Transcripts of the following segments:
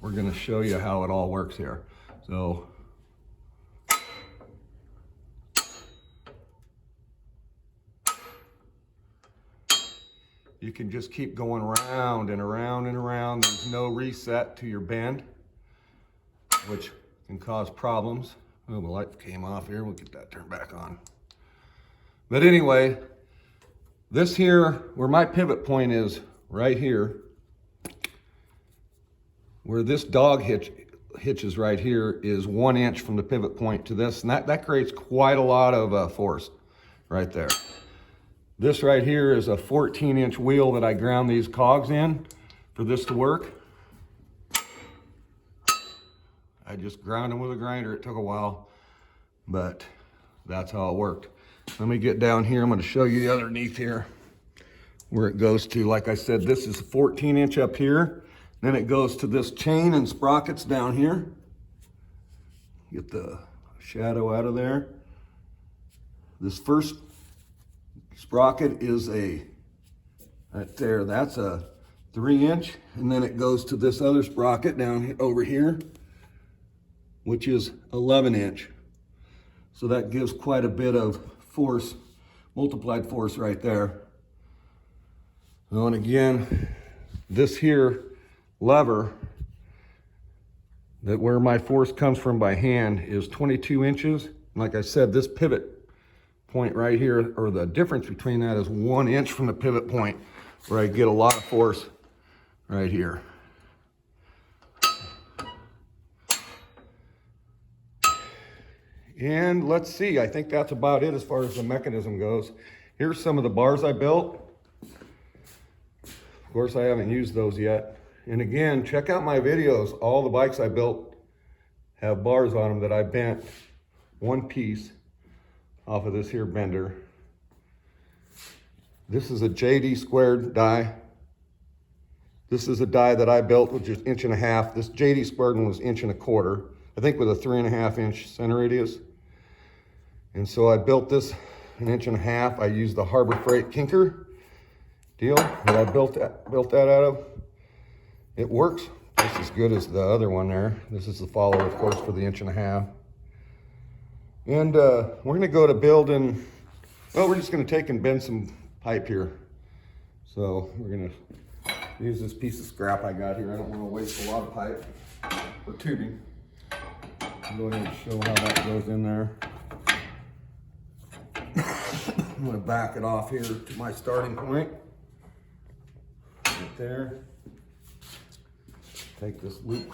we're gonna show you how it all works here. So you can just keep going around and around and around. There's no reset to your bend, which can cause problems. Oh, the light came off here. We'll get that turned back on. But anyway, this here, where my pivot point is right here, where this dog hitches right here is 1 inch from the pivot point to this, and that creates quite a lot of force right there. This right here is a 14-inch wheel that I ground these cogs in for this to work. I just ground them with a grinder. It took a while, but that's how it worked. Let me get down here. I'm going to show you the underneath here where it goes to. Like I said, this is a 14-inch up here. Then it goes to this chain and sprockets down here. Get the shadow out of there. This first sprocket is right there, that's a 3-inch, and then it goes to this other sprocket down over here, which is 11-inch. So that gives quite a bit of force, multiplied force right there. Oh, and again, this here lever, that where my force comes from by hand, is 22 inches. Like I said, this pivot point right here, or the difference between that, is 1 inch from the pivot point, where I get a lot of force right here. And let's see, I think that's about it as far as the mechanism goes. Here's some of the bars I built. Of course, I haven't used those yet. And again, check out my videos. All the bikes I built have bars on them that I bent one piece off of this here bender. This is a JD squared die. This is a die that I built, which is 1.5 inches. This JD squared one was 1.25 inches, I think, with a 3.5 inch center radius. And so I built this 1.5 inches. I used the Harbor Freight Kinker deal that I built that out of. It works just as good as the other one there. This is the follower, of course, for the 1.5 inches. And we're gonna go to building, well, we're just gonna take and bend some pipe here. So we're gonna use this piece of scrap I got here. I don't wanna waste a lot of pipe or tubing. I'll go ahead and show how that goes in there. I'm gonna back it off here to my starting point. Right there. Take this loop,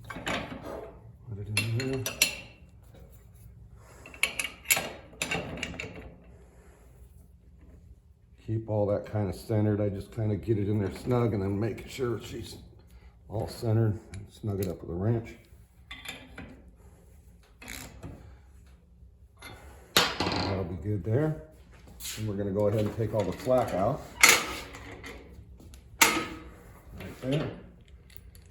put it in here. Keep all that kind of centered. I just kind of get it in there snug and then make sure she's all centered. Snug it up with a wrench. That'll be good there. And we're going to go ahead and take all the slack out. Right there.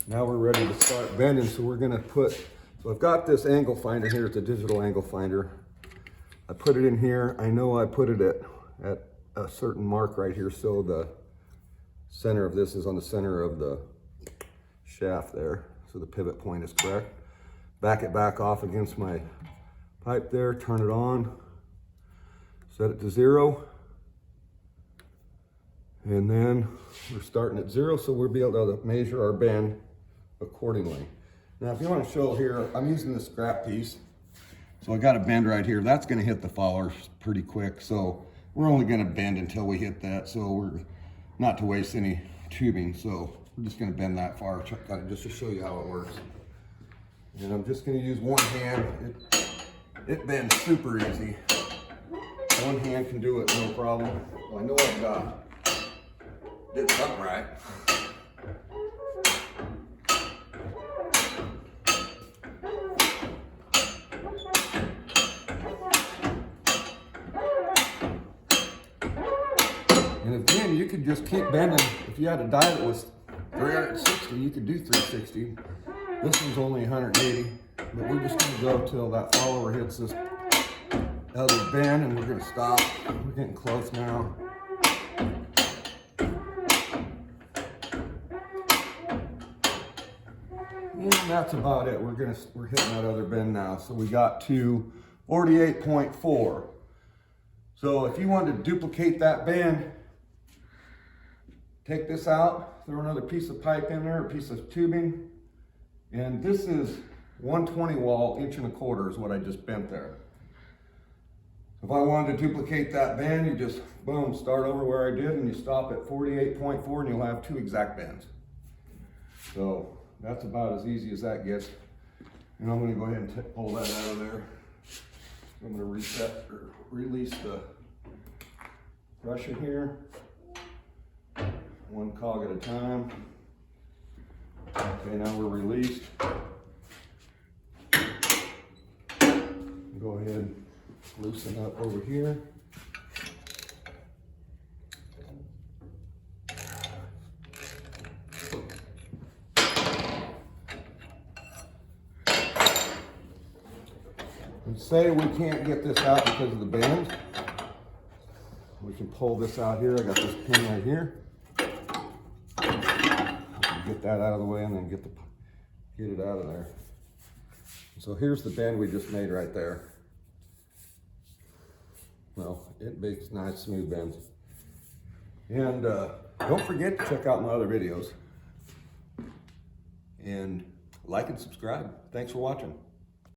Now we're ready to start bending, so we're gonna so I've got this angle finder here. It's a digital angle finder. I put it in here. I know I put it at a certain mark right here, so the center of this is on the center of the shaft there, so the pivot point is correct. Back it back off against my pipe there, turn it on, set it to 0. And then we're starting at 0, so we'll be able to measure our bend accordingly. Now, if you want to show here, I'm using this scrap piece. So I got a bend right here. That's going to hit the follower pretty quick. So we're only going to bend until we hit that. So we're not to waste any tubing. So we're just going to bend that far just to show you how it works. And I'm just going to use one hand. It bends super easy. One hand can do it, no problem. Well, I know I've did something right. And again, you could just keep bending. If you had a die that was 360, you could do 360. This one's only 180, but we're just gonna go till that follower hits this other bend, and we're gonna stop. We're getting close now. And that's about it. We're hitting that other bend now. So we got to 48.4. So if you wanted to duplicate that bend, take this out, throw another piece of pipe in there, a piece of tubing, and this is 120 wall, 1.25" is what I just bent there. If I wanted to duplicate that bend, you just, boom, start over where I did, and you stop at 48.4, and you'll have 2 exact bends. So that's about as easy as that gets. And I'm going to go ahead and pull that out of there. I'm going to release the pressure here, 1 cog at a time. Okay, now we're released. Go ahead and loosen up over here. And say we can't get this out because of the bend, we can pull this out here. I got this pin right here. Get that out of the way and then get it out of there. So here's the bend we just made right there. Well, it makes nice smooth bends. And don't forget to check out my other videos. And like and subscribe. Thanks for watching.